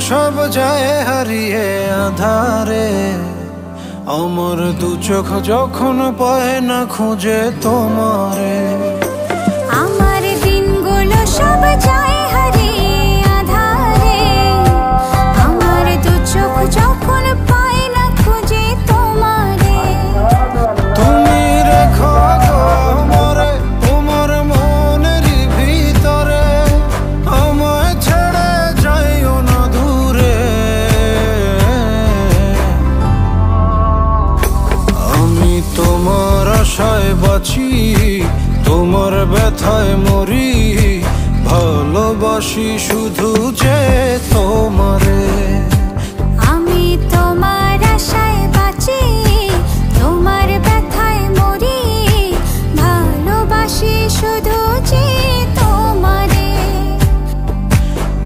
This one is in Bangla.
সব যায় হারিয়ে আধারে। আমার দু চোখ যখন পায় না খুঁজে তোমারে। আমার দিনগুলো সব যায় হারিয়ে আধারে। আমার দু চোখ যখন পায় না খুঁজে তোমারে। তুমি রেখো গো আমারে তোমার মনের ভিতরে, আমায় ছেড়ে যাইও না দূরে। আমি তোমার আশায় বাঁচি, তোমার ব্যথায় মরি, ভালোবাসি শুধু যে তোমারে।